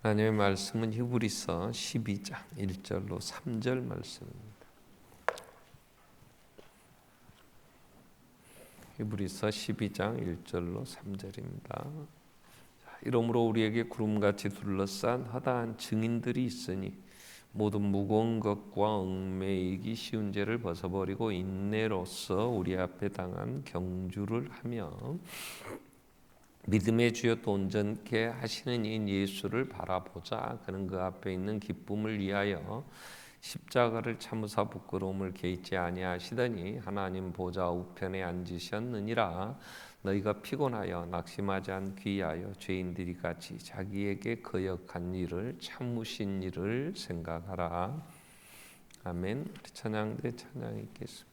하나님의 말씀은 히브리서 12장 1절로 3절 말씀입니다. 히브리서 12장 1절로 3절입니다. 이러므로 우리에게 구름같이 둘러싼 허다한 증인들이 있으니 모든 무거운 것과 얽매이기 쉬운 죄를 벗어버리고 인내로써 우리 앞에 당한 경주를 하며 믿음의 주여 또 온전케 하시는 이인 예수를 바라보자. 그는 그 앞에 있는 기쁨을 위하여 십자가를 참으사 부끄러움을 개의치 아니하시더니 하나님 보좌 우편에 앉으셨느니라. 너희가 피곤하여 낙심하지 않기 위하여 죄인들이 같이 자기에게 거역한 일을 참으신 일을 생각하라. 아멘. 우리 찬양대 찬양 읽겠습니다.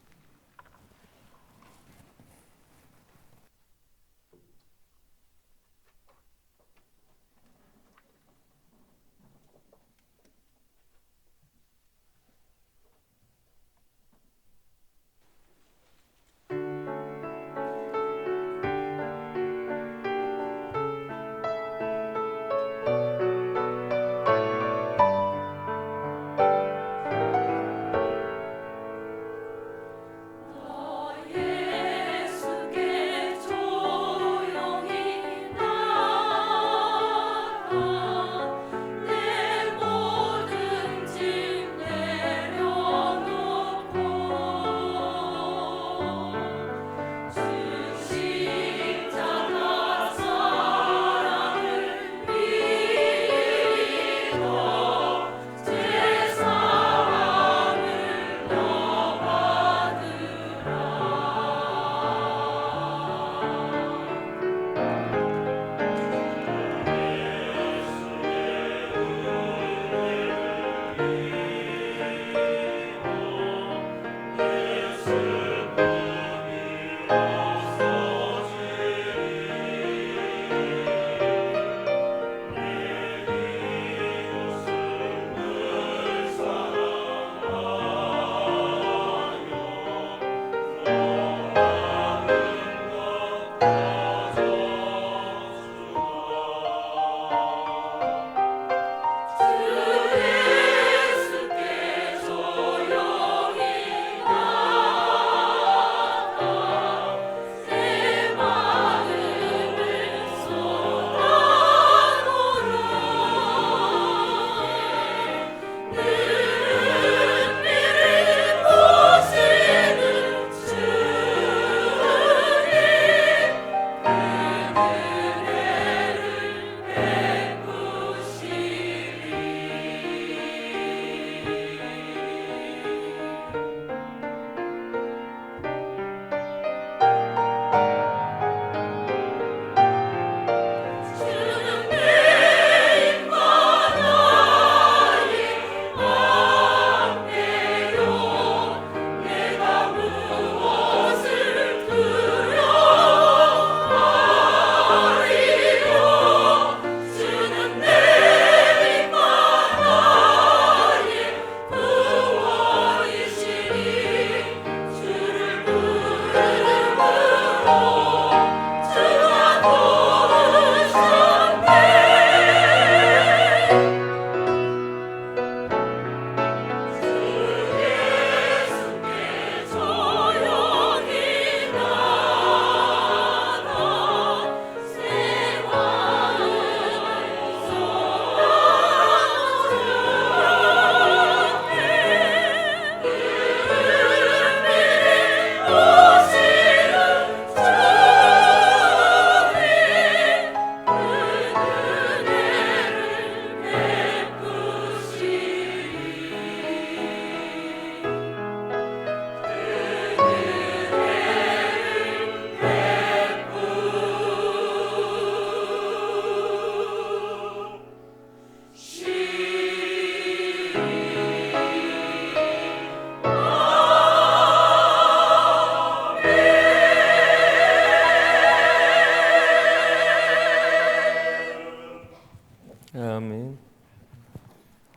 아멘.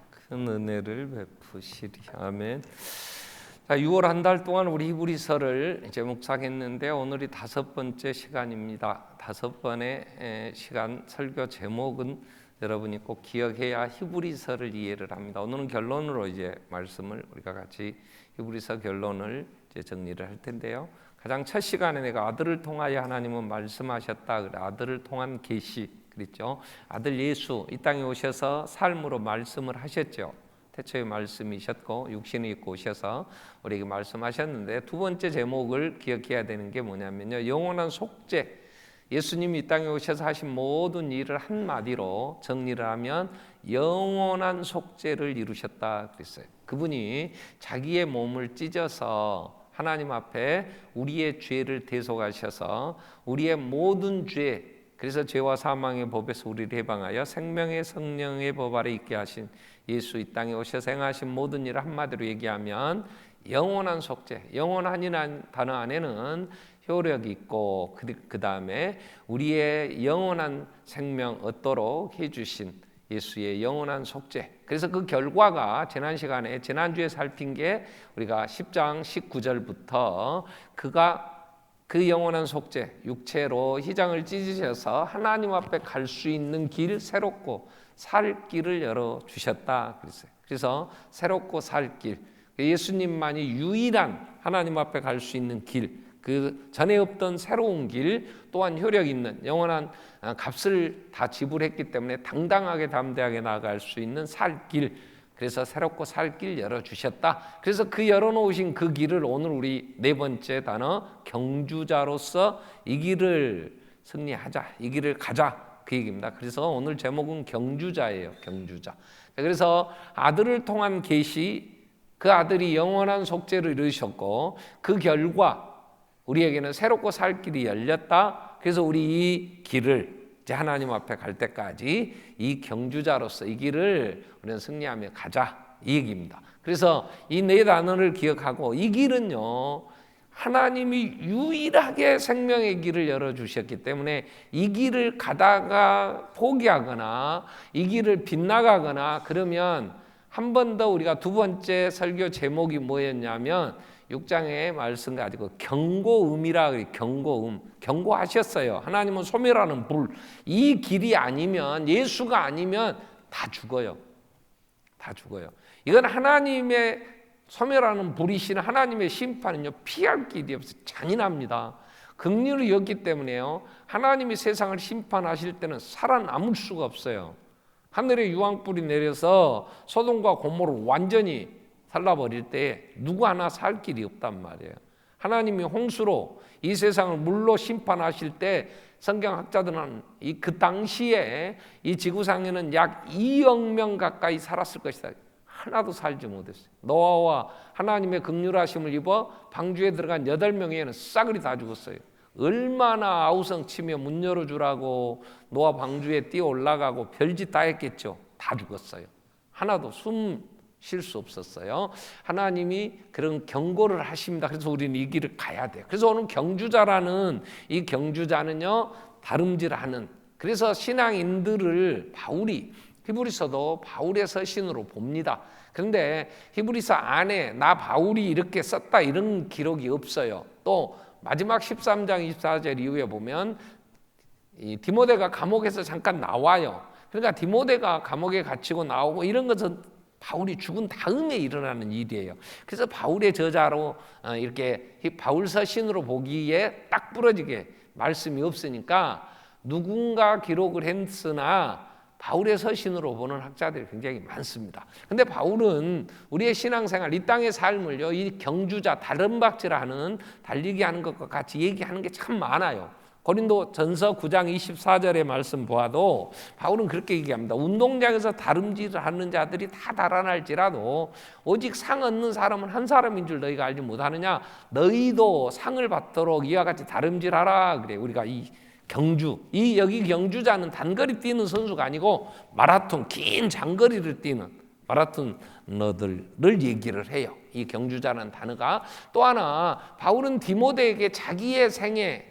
큰 은혜를 베푸시리. 아멘. 자, 6월 한 달 동안 우리 히브리서를 이제 묵상했는데 오늘이 5번째 시간입니다. 5번의 시간 설교 제목은 여러분이 꼭 기억해야 히브리서를 이해를 합니다. 오늘은 결론으로 이제 말씀을 우리가 같이 히브리서 결론을 이제 정리를 할 텐데요. 가장 첫 시간에 내가 아들을 통하여 하나님은 말씀하셨다. 아들을 통한 계시 그랬죠. 아들 예수 이 땅에 오셔서 삶으로 말씀을 하셨죠. 태초의 말씀이셨고 육신을 입고 오셔서 우리에게 말씀하셨는데, 두 번째 제목을 기억해야 되는 게 뭐냐면요, 영원한 속죄. 예수님이 이 땅에 오셔서 하신 모든 일을 한마디로 정리를 하면 영원한 속죄를 이루셨다 그랬어요. 그분이 자기의 몸을 찢어서 하나님 앞에 우리의 죄를 대속하셔서 우리의 모든 죄, 그래서 죄와 사망의 법에서 우리를 해방하여 생명의 성령의 법 아래 있게 하신 예수, 이 땅에 오셔서 행하신 모든 일을 한마디로 얘기하면 영원한 속죄. 영원한이라는 단어 안에는 효력이 있고 그 다음에 우리의 영원한 생명 얻도록 해주신 예수의 영원한 속죄. 그래서 그 결과가 지난 시간에 지난주에 살핀 게 우리가 10장 19절부터 그가 그 영원한 속죄, 육체로 휘장을 찢으셔서 하나님 앞에 갈 수 있는 길, 새롭고 살 길을 열어주셨다 그랬어요. 그래서 새롭고 살 길, 예수님만이 유일한 하나님 앞에 갈 수 있는 길, 그 전에 없던 새로운 길, 또한 효력 있는 영원한 값을 다 지불했기 때문에 당당하게 담대하게 나아갈 수 있는 살 길, 그래서 새롭고 살 길 열어주셨다. 그래서 그 열어놓으신 그 길을 오늘 우리 네 번째 단어 경주자로서 이 길을 승리하자, 이 길을 가자 그 얘기입니다. 그래서 오늘 제목은 경주자예요. 경주자. 그래서 아들을 통한 계시, 그 아들이 영원한 속죄를 이루셨고 그 결과 우리에게는 새롭고 살 길이 열렸다. 그래서 우리 이 길을 이제 하나님 앞에 갈 때까지 이 경주자로서 이 길을 우리는 승리하며 가자 이 얘기입니다. 그래서 이 네 단어를 기억하고, 이 길은요 하나님이 유일하게 생명의 길을 열어주셨기 때문에 이 길을 가다가 포기하거나 이 길을 빗나가거나 그러면 한 번 더 우리가 두 번째 설교 제목이 뭐였냐면 6장의 말씀 가지고 경고음이라 그래요. 경고음. 경고하셨어요. 하나님은 소멸하는 불. 이 길이 아니면, 예수가 아니면 다 죽어요. 다 죽어요. 이건 하나님의 소멸하는 불이신 하나님의 심판은요 피할 길이 없어요. 잔인합니다. 긍휼을 여겼기 때문에요 하나님이 세상을 심판하실 때는 살아남을 수가 없어요. 하늘에 유황불이 내려서 소돔과 고모를 완전히 살라버릴 때 누구 하나 살 길이 없단 말이에요. 하나님이 홍수로 이 세상을 물로 심판하실 때 성경학자들은 그 당시에 이 지구상에는 약 2억 명 가까이 살았을 것이다. 하나도 살지 못했어요. 노아와 하나님의 긍휼하심을 입어 방주에 들어간 8명에는 싸그리 다 죽었어요. 얼마나 아우성치며 문 열어주라고 노아 방주에 뛰어 올라가고 별짓 다 했겠죠. 다 죽었어요. 하나도 숨 쉴 수 없었어요. 하나님이 그런 경고를 하십니다. 그래서 우리는 이 길을 가야 돼요. 그래서 오늘 경주자라는 이 경주자는요 다름질하는, 그래서 신앙인들을 바울이 히브리서도 바울의 서신으로 봅니다. 그런데 히브리서 안에 나 바울이 이렇게 썼다 이런 기록이 없어요. 또 마지막 13장 24절 이후에 보면 이 디모데가 감옥에서 잠깐 나와요. 그러니까 디모데가 감옥에 갇히고 나오고 이런 것은 바울이 죽은 다음에 일어나는 일이에요. 그래서 바울의 저자로 이렇게 바울 서신으로 보기에 딱 부러지게 말씀이 없으니까 누군가 기록을 했으나 바울의 서신으로 보는 학자들이 굉장히 많습니다. 근데 바울은 우리의 신앙생활, 이 땅의 삶을요, 이 경주자, 다름박질하는, 달리기 하는 것과 같이 얘기하는 게 참 많아요. 고린도 전서 9장 24절의 말씀 보아도 바울은 그렇게 얘기합니다. 운동장에서 다름질을 하는 자들이 다 달아날지라도 오직 상 얻는 사람은 한 사람인 줄 너희가 알지 못하느냐. 너희도 상을 받도록 이와 같이 다름질하라. 그래. 우리가 이 경주, 이 여기 경주자는 단거리 뛰는 선수가 아니고 마라톤, 긴 장거리를 뛰는 마라톤러들을 얘기를 해요. 이 경주자라는 단어가. 또 하나, 바울은 디모데에게 자기의 생애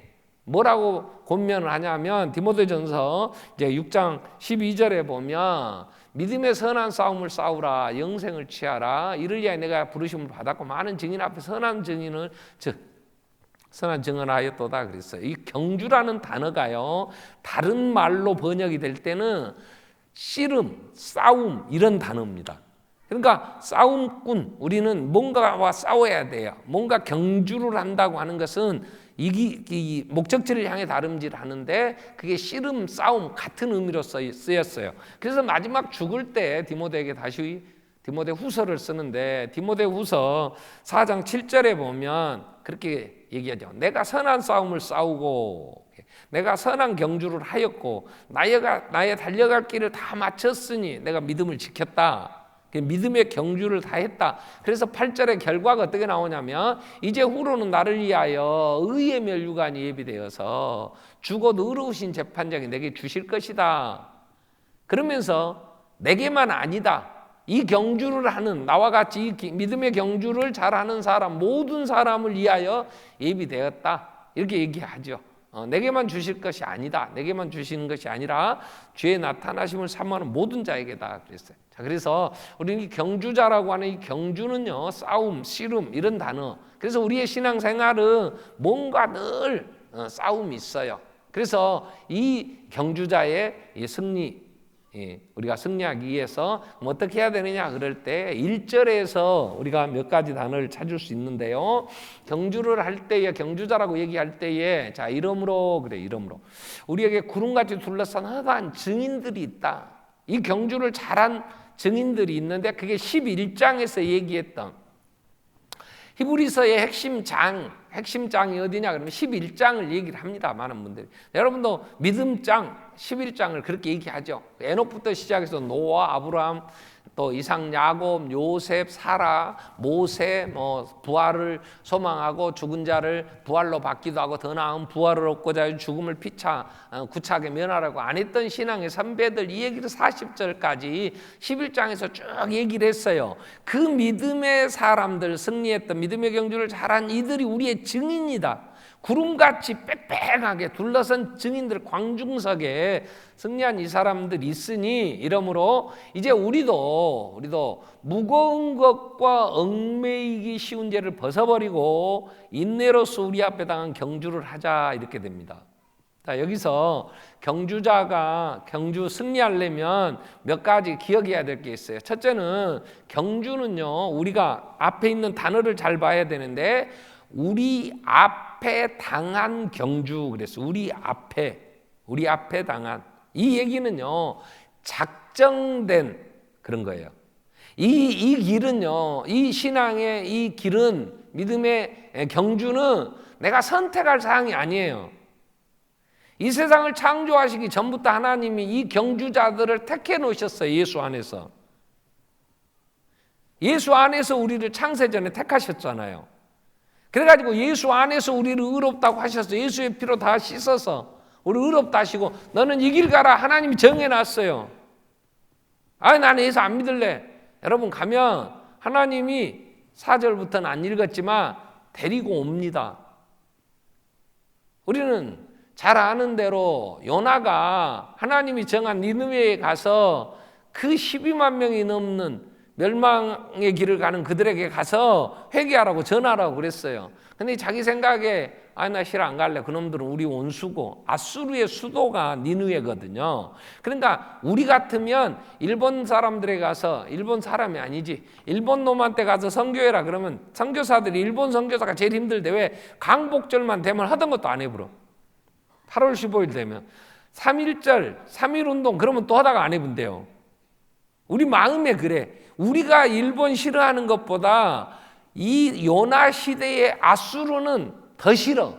뭐라고 권면을 하냐면 디모데전서 이제 6장 12절에 보면 믿음의 선한 싸움을 싸우라, 영생을 취하라. 이를 위하여 내가 부르심을 받았고 많은 증인 앞에 선한 증인을 선한 증언하였도다 그랬어요. 이 경주라는 단어가요 다른 말로 번역이 될 때는 씨름, 싸움 이런 단어입니다. 그러니까 싸움꾼, 우리는 뭔가와 싸워야 돼요. 뭔가 경주를 한다고 하는 것은 이 목적지를 향해 다름질하는데 그게 씨름, 싸움 같은 의미로 쓰였어요. 그래서 마지막 죽을 때 디모데에게 다시 디모데후서를 쓰는데 디모데후서 4장 7절에 보면 그렇게 얘기하죠. 내가 선한 싸움을 싸우고 내가 선한 경주를 하였고 나의 달려갈 길을 다 마쳤으니 내가 믿음을 지켰다. 믿음의 경주를 다 했다. 그래서 8절의 결과가 어떻게 나오냐면 이제 후로는 나를 위하여 의의 면류관이 예비되어서 주곧 의로우신 재판장이 내게 주실 것이다. 그러면서 내게만 아니다. 이 경주를 하는 나와 같이 이 믿음의 경주를 잘하는 사람 모든 사람을 위하여 예비되었다. 이렇게 얘기하죠. 내게만 주실 것이 아니다. 내게만 주시는 것이 아니라 주의 나타나심을 사모하는 모든 자에게다 그랬어요. 자, 그래서 우리는 이 경주자라고 하는 이 경주는요, 싸움, 씨름 이런 단어. 그래서 우리의 신앙생활은 뭔가 늘 싸움이 있어요. 그래서 이 경주자의 이 승리, 우리가 승리하기 위해서 어떻게 해야 되느냐 그럴 때 1절에서 우리가 몇 가지 단어를 찾을 수 있는데요. 경주를 할 때에 경주자라고 얘기할 때에 자 이러므로 그래 이러므로 우리에게 구름같이 둘러싼 허다한 증인들이 있다. 이 경주를 잘한 증인들이 있는데 그게 11장에서 얘기했던 히브리서의 핵심장이 어디냐 그러면 11장을 얘기를 합니다. 많은 분들이. 여러분도 믿음장 11장을 그렇게 얘기하죠. 에녹부터 시작해서 노아, 아브라함, 또 이삭, 야곱, 요셉, 사라, 모세, 부활을 소망하고 죽은 자를 부활로 받기도 하고 더 나은 부활을 얻고자 죽음을 구차하게 면하라고 안 했던 신앙의 선배들 이 얘기를 40절까지 11장에서 쭉 얘기를 했어요. 그 믿음의 사람들 승리했던 믿음의 경주를 잘한 이들이 우리의 증인이다. 구름같이 빽빽하게 둘러선 증인들 광중석에 승리한 이 사람들이 있으니 이러므로 이제 우리도 무거운 것과 얽매이기 쉬운 죄를 벗어버리고 인내로서 우리 앞에 당한 경주를 하자 이렇게 됩니다. 자, 여기서 경주자가 경주 승리하려면 몇 가지 기억해야 될 게 있어요. 첫째는 경주는요, 우리가 앞에 있는 단어를 잘 봐야 되는데 우리 앞에 당한 경주 그랬어. 우리 앞에 당한 이 얘기는요 작정된 그런 거예요. 이 길은요, 이 신앙의 이 길은 믿음의 경주는 내가 선택할 사항이 아니에요. 이 세상을 창조하시기 전부터 하나님이 이 경주자들을 택해 놓으셨어요. 예수 안에서. 예수 안에서 우리를 창세전에 택하셨잖아요. 그래가지고 예수 안에서 우리를 의롭다고 하셔서 예수의 피로 다 씻어서 우리 의롭다 하시고 너는 이 길 가라 하나님이 정해놨어요. 나는 예수 안 믿을래. 여러분 가면 하나님이 4절부터는 안 읽었지만 데리고 옵니다. 우리는 잘 아는 대로 요나가 하나님이 정한 니느웨에 가서 그 12만 명이 넘는 멸망의 길을 가는 그들에게 가서 회개하라고 전하라고 그랬어요. 근데 자기 생각에 나 싫어 안 갈래. 그놈들은 우리 원수고 아수르의 수도가 니느웨거든요. 그러니까 우리 같으면 일본 사람들에 가서 일본 사람이 아니지 일본 놈한테 가서 선교해라 그러면 선교사들이 일본 선교사가 제일 힘들대. 왜? 강복절만 되면 하던 것도 안 해버려. 8월 15일 되면 3.1절 3.1운동 그러면 또 하다가 안 해본대요. 우리 마음에 그래. 우리가 일본 싫어하는 것보다 이 요나 시대의 아수르는 더 싫어.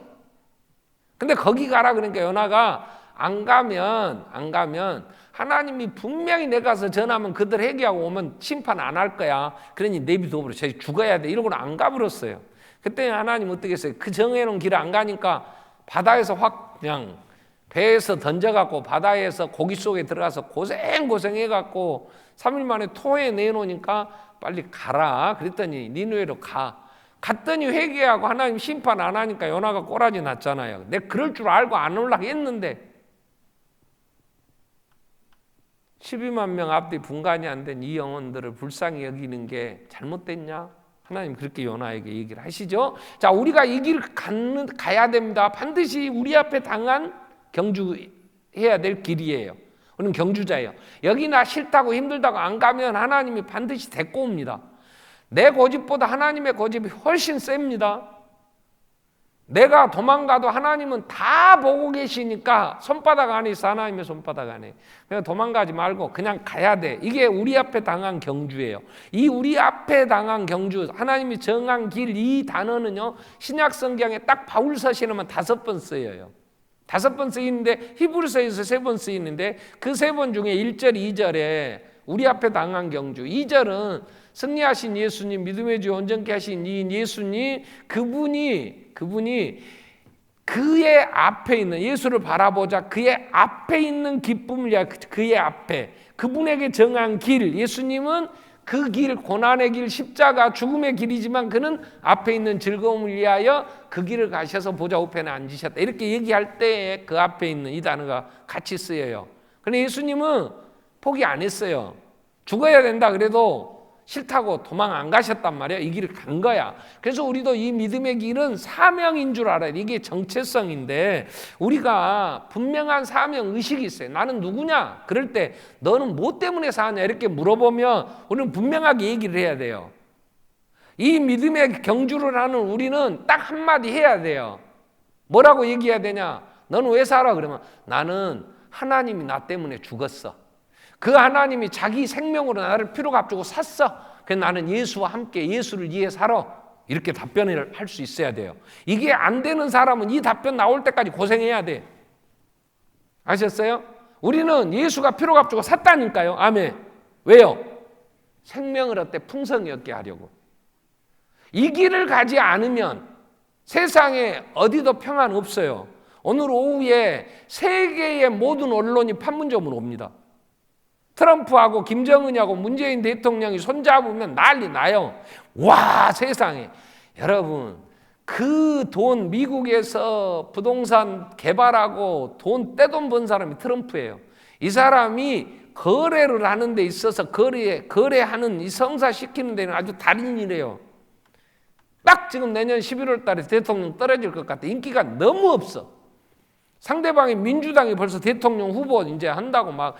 근데 거기 가라 그러니까 요나가 안 가면 하나님이 분명히 내가 가서 전하면 그들 회개하고 오면 심판 안 할 거야. 그러니 내비둬버려. 저희 죽어야 돼. 이러고는 안 가버렸어요. 그때 하나님 어떻게 했어요? 그 정해놓은 길을 안 가니까 바다에서 확 그냥 배에서 던져갖고 바다에서 고기 속에 들어가서 고생해갖고 3일 만에 토해 내놓으니까 빨리 가라. 그랬더니 니느웨로 갔더니 회개하고 하나님 심판 안 하니까 요나가 꼬라지 났잖아요. 내가 그럴 줄 알고 안 올라가 했는데 12만 명 앞뒤 분간이 안 된 이 영혼들을 불쌍히 여기는 게 잘못됐냐? 하나님 그렇게 요나에게 얘기를 하시죠. 자, 우리가 이 길 가야 됩니다. 반드시 우리 앞에 당한 경주해야 될 길이에요. 우리는 경주자예요. 여기나 싫다고 힘들다고 안 가면 하나님이 반드시 데리고 옵니다. 내 고집보다 하나님의 고집이 훨씬 셉니다. 내가 도망가도 하나님은 다 보고 계시니까 손바닥 안에 있어. 하나님의 손바닥 안에. 그냥 도망가지 말고 그냥 가야 돼. 이게 우리 앞에 당한 경주예요. 이 우리 앞에 당한 경주, 하나님이 정한 길, 이 단어는요, 신약 성경에 딱 바울 서신에만 5번 쓰여요. 5번 쓰이는데 히브리서에서 3번 쓰이는데 그 3번 중에 1절, 2절에 우리 앞에 당한 경주, 2절은 승리하신 예수님, 믿음의 주 온전케 하신 이 예수님, 그분이 그의 앞에 있는, 예수를 바라보자 그의 앞에 있는 기쁨을 위하여, 그의 앞에 그분에게 정한 길, 예수님은 그 길, 고난의 길, 십자가, 죽음의 길이지만 그는 앞에 있는 즐거움을 위하여 그 길을 가셔서 보좌 우편에 앉으셨다. 이렇게 얘기할 때 그 앞에 있는 이 단어가 같이 쓰여요. 그런데 예수님은 포기 안 했어요. 죽어야 된다 그래도 싫다고 도망 안 가셨단 말이에요. 이 길을 간 거야. 그래서 우리도 이 믿음의 길은 사명인 줄 알아야 돼. 이게 정체성인데 우리가 분명한 사명 의식이 있어요. 나는 누구냐? 그럴 때 너는 뭐 때문에 사냐? 이렇게 물어보면 우리는 분명하게 얘기를 해야 돼요. 이 믿음의 경주를 하는 우리는 딱 한마디 해야 돼요. 뭐라고 얘기해야 되냐? 너는 왜 살아? 그러면 나는 하나님이 나 때문에 죽었어. 그 하나님이 자기 생명으로 나를 피로 값주고 샀어. 그래서 나는 예수와 함께 예수를 위해 살아. 이렇게 답변을 할 수 있어야 돼요. 이게 안 되는 사람은 이 답변 나올 때까지 고생해야 돼. 아셨어요? 우리는 예수가 피로 값주고 샀다니까요. 아멘. 왜요? 생명을 얻되 풍성히 얻게 하려고. 이 길을 가지 않으면 세상에 어디도 평안 없어요. 오늘 오후에 세계의 모든 언론이 판문점으로 옵니다. 트럼프하고 김정은하고 문재인 대통령이 손잡으면 난리 나요. 와, 세상에. 여러분, 그 돈, 미국에서 부동산 개발하고 떼돈 번 사람이 트럼프예요. 이 사람이 거래를 하는 데 있어서 거래하는 이 성사시키는 데는 아주 달인이래요. 딱 지금 내년 11월 달에 대통령 떨어질 것 같아. 인기가 너무 없어. 상대방이 민주당이 벌써 대통령 후보 이제 한다고 막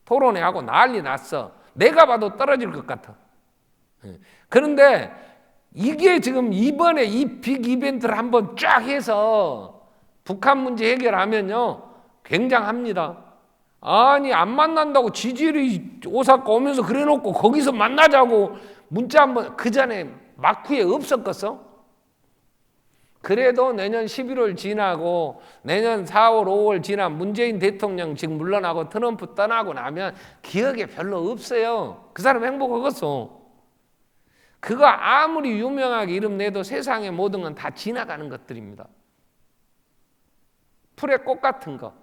토론회 하고 난리 났어. 내가 봐도 떨어질 것 같아. 그런데 이게 지금 이번에 이 빅 이벤트를 한번 쫙 해서 북한 문제 해결하면요 굉장합니다. 아니 안 만난다고 지지율이 오사카 오면서 그래놓고 거기서 만나자고 문자 한번 그 전에 마쿠에 없었겠어? 그래도 내년 11월 지나고 내년 4월 5월 지나 문재인 대통령 지금 물러나고 트럼프 떠나고 나면 기억에 별로 없어요. 그 사람 행복하겠어. 그거 아무리 유명하게 이름 내도 세상의 모든 건 다 지나가는 것들입니다. 풀의 꽃 같은 거.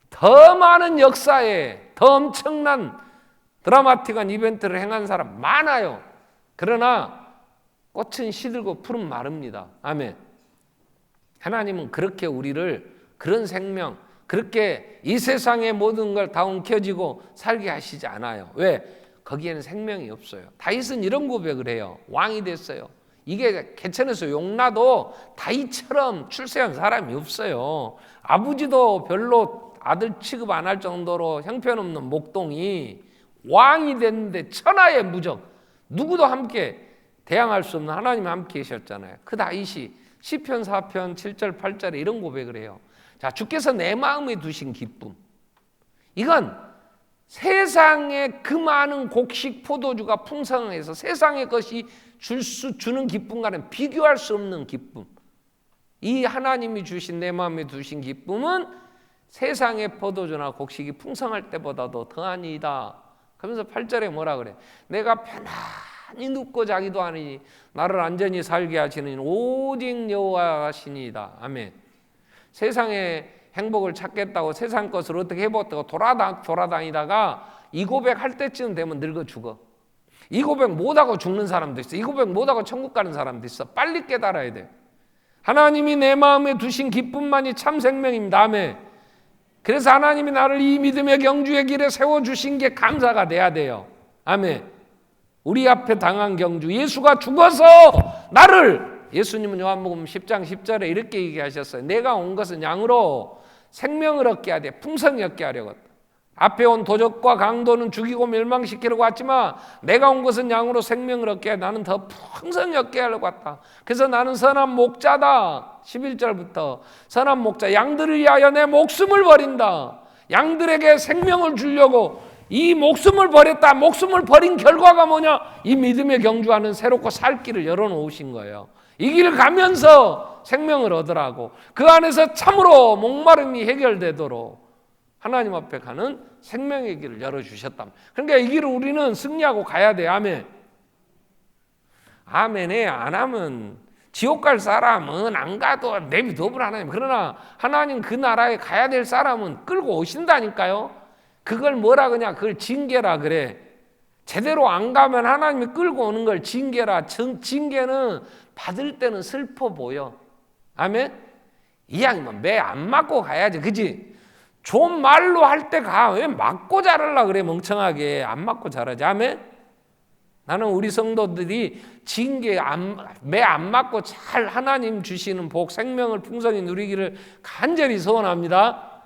더 많은 역사에 더 엄청난 드라마틱한 이벤트를 행한 사람 많아요. 그러나 꽃은 시들고 풀은 마릅니다. 아멘. 하나님은 그렇게 우리를 그런 생명, 그렇게 이 세상의 모든 걸 다 움켜쥐고 살게 하시지 않아요. 왜? 거기에는 생명이 없어요. 다윗은 이런 고백을 해요. 왕이 됐어요. 이게 개천에서 용나도 다윗처럼 출세한 사람이 없어요. 아버지도 별로 아들 취급 안 할 정도로 형편없는 목동이 왕이 됐는데 천하의 무적, 누구도 함께 대항할 수 없는 하나님이 함께 계셨잖아요. 그 다윗이 시편 4편 7절 8절에 이런 고백을 해요. 자, 주께서 내 마음에 두신 기쁨. 이건 세상에 그 많은 곡식 포도주가 풍성해서 세상의 것이 주는 기쁨과는 비교할 수 없는 기쁨. 이 하나님이 주신 내 마음에 두신 기쁨은 세상의 포도주나 곡식이 풍성할 때보다도 더하니이다. 그러면서 8절에 뭐라 그래? 내가 편안히 눕고 자기도 하니 나를 안전히 살게 하시는 오직 여호와시니이다. 아멘. 세상의 행복을 찾겠다고 세상 것을 어떻게 해보겠다고 돌아다니다가 이 고백할 때쯤 되면 늙어 죽어. 이 고백 못하고 죽는 사람도 있어. 이 고백 못하고 천국 가는 사람도 있어. 빨리 깨달아야 돼. 하나님이 내 마음에 두신 기쁨만이 참 생명입니다. 아멘. 그래서 하나님이 나를 이 믿음의 경주의 길에 세워주신 게 감사가 돼야 돼요. 아멘. 우리 앞에 당한 경주, 예수가 죽어서 나를, 예수님은 요한복음 10장 10절에 이렇게 얘기하셨어요. 내가 온 것은 양으로 생명을 얻게 하되 풍성히 얻게 하려고. 앞에 온 도적과 강도는 죽이고 멸망시키려고 왔지만 내가 온 것은 양으로 생명을 얻게 해 나는 더 풍성히 얻게 하려고 왔다. 그래서 나는 선한 목자다. 11절부터 선한 목자, 양들을 위하여 내 목숨을 버린다. 양들에게 생명을 주려고 이 목숨을 버렸다. 목숨을 버린 결과가 뭐냐? 이 믿음의 경주하는 새롭고 살 길을 열어놓으신 거예요. 이 길을 가면서 생명을 얻으라고, 그 안에서 참으로 목마름이 해결되도록 하나님 앞에 가는 생명의 길을 열어주셨다. 그러니까 이 길을 우리는 승리하고 가야 돼. 아멘. 아멘에 안 하면 지옥 갈 사람은 안 가도 내비둬볼 하나님. 그러나 하나님 그 나라에 가야 될 사람은 끌고 오신다니까요. 그걸 뭐라 그러냐? 그걸 징계라 그래. 제대로 안 가면 하나님이 끌고 오는 걸 징계라. 징계는 받을 때는 슬퍼 보여. 아멘. 이왕이면 매 안 맞고 가야지, 그지? 좋은 말로 할 때 가. 왜 맞고 자라려 그래? 멍청하게 안 맞고 자라지. 아멘. 나는 우리 성도들이 징계 매 안 맞고 잘 하나님 주시는 복, 생명을 풍성히 누리기를 간절히 소원합니다.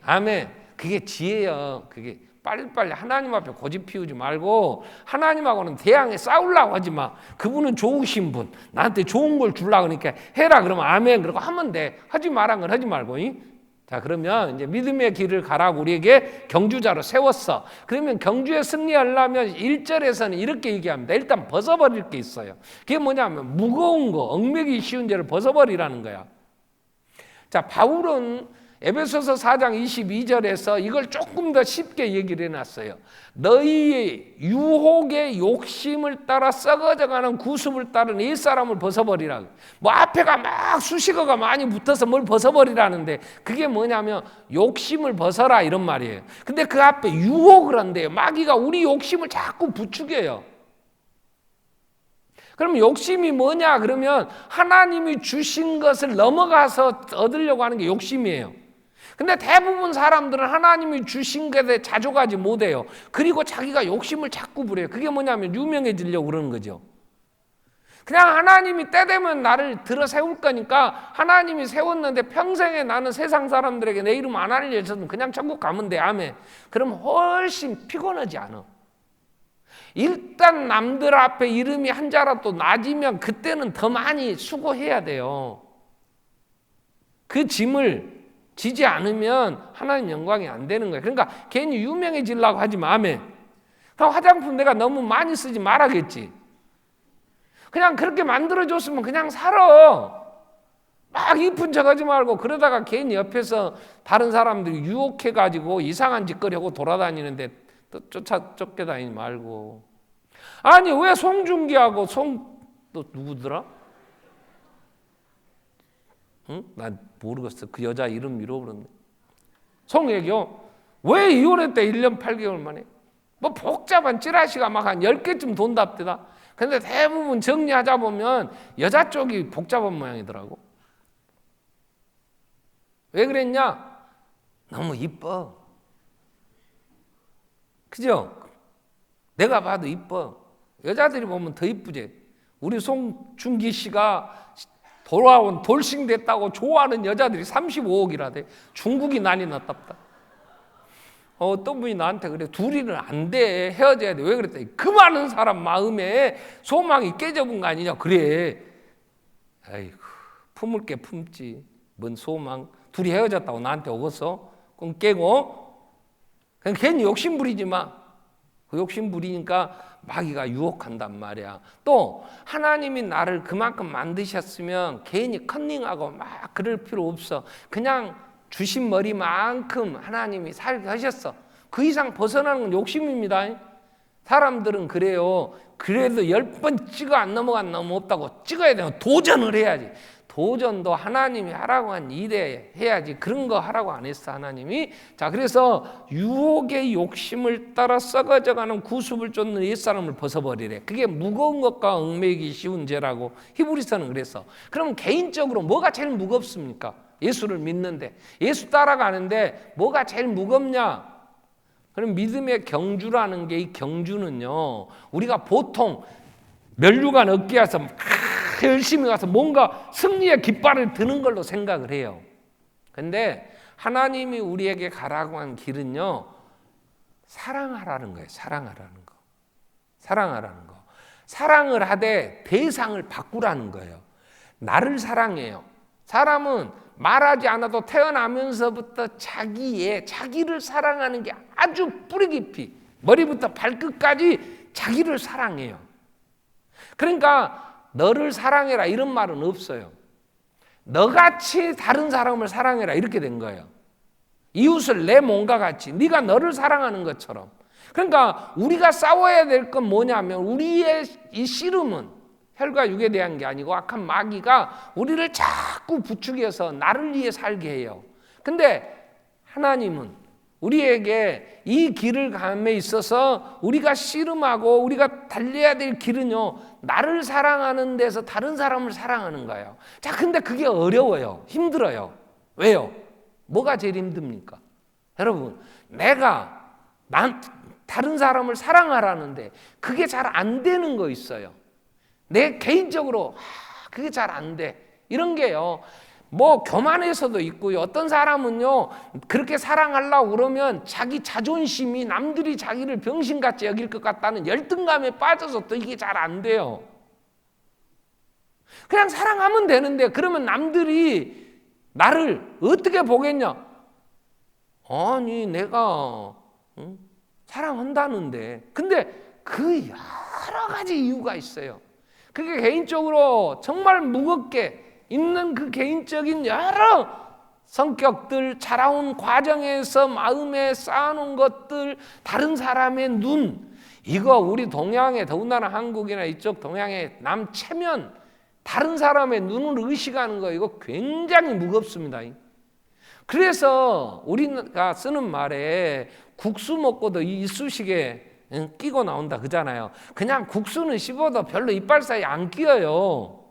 아멘. 그게 지혜야. 그게 빨리빨리 하나님 앞에 고집 피우지 말고 하나님하고는 대항해 싸우려고 하지 마. 그분은 좋으신 분, 나한테 좋은 걸 주려고 하니까 해라 그러면 아멘 그러고 하면 돼. 하지 말란 걸 하지 말고. 자, 그러면 이제 믿음의 길을 가라고 우리에게 경주자로 세웠어. 그러면 경주에 승리하려면 1절에서는 이렇게 얘기합니다. 일단 벗어버릴 게 있어요. 그게 뭐냐면 무거운 거, 얽매기 쉬운 죄를 벗어버리라는 거야. 자, 바울은 에베소서 4장 22절에서 이걸 조금 더 쉽게 얘기를 해놨어요. 너희의 유혹의 욕심을 따라 썩어져가는 구습을 따른 옛사람을 벗어버리라. 뭐 앞에가 막 수식어가 많이 붙어서 뭘 벗어버리라는데 그게 뭐냐면 욕심을 벗어라 이런 말이에요. 근데 그 앞에 유혹을 한대요. 마귀가 우리 욕심을 자꾸 부추겨요. 그럼 욕심이 뭐냐? 그러면 하나님이 주신 것을 넘어가서 얻으려고 하는 게 욕심이에요. 근데 대부분 사람들은 하나님이 주신 것에 자족하지 못해요. 그리고 자기가 욕심을 자꾸 부려요. 그게 뭐냐면 유명해지려고 그러는 거죠. 그냥 하나님이 때 되면 나를 들어 세울 거니까 하나님이 세웠는데 평생에 나는 세상 사람들에게 내 이름 안 알려줘도 그냥 천국 가면 돼. 아멘. 그럼 훨씬 피곤하지 않아. 일단 남들 앞에 이름이 한 자라도 낮으면 그때는 더 많이 수고해야 돼요. 그 짐을 지지 않으면 하나님 영광이 안 되는 거예요. 그러니까 괜히 유명해지려고 하지 마. 아멘. 그럼 화장품 내가 너무 많이 쓰지 말아야겠지. 그냥 그렇게 만들어줬으면 그냥 살아. 막 이쁜 척 하지 말고 그러다가 괜히 옆에서 다른 사람들이 유혹해가지고 이상한 짓거리 하고 돌아다니는데 또 쫓겨다니지 말고. 아니 왜 송중기하고 또 누구더라? 응? 난 모르겠어. 그 여자 이름 잃어버렸네. 송혜교 왜 이혼했대? 1년 8개월 만에. 뭐 복잡한 찌라시가 막 한 10개쯤 돈답대다. 근데 대부분 정리하자 보면 여자 쪽이 복잡한 모양이더라고. 왜 그랬냐? 너무 이뻐. 그죠? 내가 봐도 이뻐. 여자들이 보면 더 이쁘지. 우리 송중기 씨가 돌아온 돌싱됐다고 좋아하는 여자들이 35억이라대. 중국이 난리 났답다. 어떤 분이 나한테 그래. 둘이는 안 돼. 헤어져야 돼. 왜 그랬더니 그 많은 사람 마음에 소망이 깨져본 거 아니냐. 그래. 아이고 품을 게 품지. 뭔 소망. 둘이 헤어졌다고 나한테 오겠어? 그럼 깨고 그냥 괜히 욕심 부리지 마. 그 욕심 부리니까 마귀가 유혹한단 말이야. 또 하나님이 나를 그만큼 만드셨으면 괜히 컨닝하고 막 그럴 필요 없어. 그냥 주신 머리만큼 하나님이 살게 하셨어. 그 이상 벗어나는 건 욕심입니다. 사람들은 그래요. 그래도 10번 찍어 안 넘어간 놈 없다고 찍어야 되면 도전을 해야지. 도전도 하나님이 하라고 한 일에 해야지. 그런 거 하라고 안 했어 하나님이. 자, 그래서 유혹의 욕심을 따라 썩어져가는 구습을 쫓는 옛사람을 벗어버리래. 그게 무거운 것과 얽매이기 쉬운 죄라고 히브리서는 그랬어. 그럼 개인적으로 뭐가 제일 무겁습니까? 예수를 믿는데, 예수 따라가는데 뭐가 제일 무겁냐? 그럼 믿음의 경주라는 게, 이 경주는요 우리가 보통 면류관 얻기 위해서 열심히 가서 뭔가 승리의 깃발을 드는 걸로 생각을 해요. 근데 하나님이 우리에게 가라고 한 길은요, 사랑하라는 거예요. 사랑하라는 거. 사랑하라는 거. 사랑을 하되 대상을 바꾸라는 거예요. 나를 사랑해요. 사람은 말하지 않아도 태어나면서부터 자기를 사랑하는 게 아주 뿌리 깊이, 머리부터 발끝까지 자기를 사랑해요. 그러니까 너를 사랑해라 이런 말은 없어요. 너같이 다른 사람을 사랑해라 이렇게 된 거예요. 이웃을 내 몸과 같이, 네가 너를 사랑하는 것처럼. 그러니까 우리가 싸워야 될 건 뭐냐면, 우리의 이 씨름은 혈과 육에 대한 게 아니고 악한 마귀가 우리를 자꾸 부추겨서 나를 위해 살게 해요. 근데 하나님은 우리에게 이 길을 감에 있어서 우리가 씨름하고 우리가 달려야 될 길은요, 나를 사랑하는 데서 다른 사람을 사랑하는 거예요. 자, 근데 그게 어려워요. 힘들어요. 왜요? 뭐가 제일 힘듭니까? 여러분, 다른 사람을 사랑하라는데 그게 잘 안 되는 거 있어요. 내 개인적으로 그게 잘 안 돼. 이런 게요, 뭐 교만에서도 있고요. 어떤 사람은요, 그렇게 사랑하려고 그러면 자기 자존심이 남들이 자기를 병신같이 여길 것 같다는 열등감에 빠져서 또 이게 잘 안 돼요. 그냥 사랑하면 되는데, 그러면 남들이 나를 어떻게 보겠냐? 아니, 내가 사랑한다는데. 근데 그 여러 가지 이유가 있어요. 그게 개인적으로 정말 무겁게 있는 그 개인적인 여러 성격들, 자라온 과정에서 마음에 쌓아놓은 것들, 다른 사람의 눈, 이거 우리 동양에, 더군다나 한국이나 이쪽 동양의 남체면 다른 사람의 눈을 의식하는 거, 이거 굉장히 무겁습니다. 그래서 우리가 쓰는 말에 국수 먹고도 이쑤시개 끼고 나온다 그러잖아요. 그냥 국수는 씹어도 별로 이빨 사이에 안 끼어요.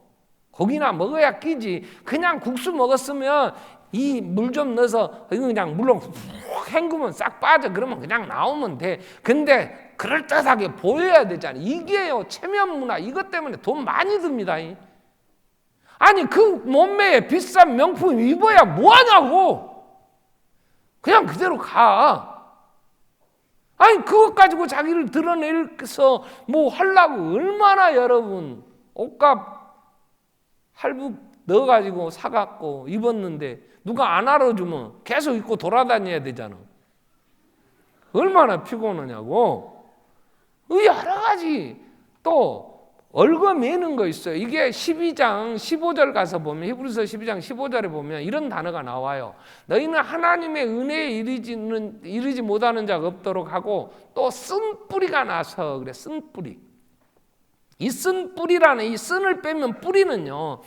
고기나 먹어야 끼지. 그냥 국수 먹었으면 이 물 좀 넣어서 이거 그냥 물로 훅 헹구면 싹 빠져. 그러면 그냥 나오면 돼. 근데 그럴듯하게 보여야 되잖아요. 이게요, 체면 문화. 이것 때문에 돈 많이 듭니다. 아니, 그 몸매에 비싼 명품 입어야 뭐하냐고. 그냥 그대로 가. 아니, 그것 가지고 자기를 드러내서 뭐 하려고 얼마나 여러분 옷값 할부 넣어가지고 사갖고 입었는데 누가 안 알아주면 계속 입고 돌아다녀야 되잖아. 얼마나 피곤하냐고. 여러 가지 또 얽어매는 거 있어요. 이게 12장 15절 가서 보면, 히브리서 12장 15절에 보면 이런 단어가 나와요. 너희는 하나님의 은혜에 이르지 못하는 자가 없도록 하고, 또 쓴뿌리가 나서 그래. 쓴뿌리. 이 쓴뿌리라는, 이 쓴을 빼면 뿌리는요,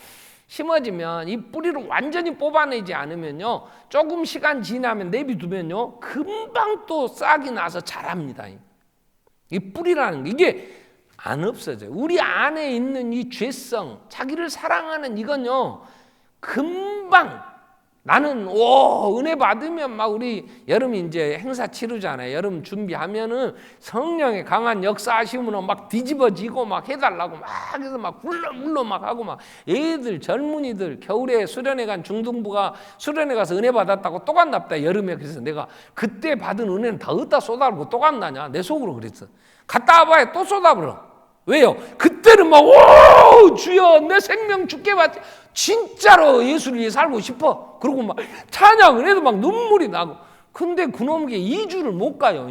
심어지면 이 뿌리를 완전히 뽑아내지 않으면요, 조금 시간 지나면 내비두면요, 금방 또 싹이 나서 자랍니다. 이 뿌리라는 게 이게 안 없어져요. 우리 안에 있는 이 죄성, 자기를 사랑하는 이건요, 금방, 나는 은혜 받으면 막, 우리 여름 이제 행사 치르잖아요. 여름 준비하면은 성령의 강한 역사하심으로 막 뒤집어지고 막 해달라고 막 해서 막 물러 막 하고, 막 애들 젊은이들 겨울에 수련회 간 중등부가 수련회 가서 은혜 받았다고 또 간답다, 여름에. 그래서 내가 그때 받은 은혜는 다 어디다 쏟아부고 또 간다냐, 내 속으로 그랬어. 갔다 와봐야 또 쏟아부어. 왜요? 그때는 막, 오, 주여, 내 생명 주께 받지. 진짜로 예수를 위해 살고 싶어. 그러고 막 찬양을 해도 막 눈물이 나고. 근데 그놈에게 2주를 못 가요.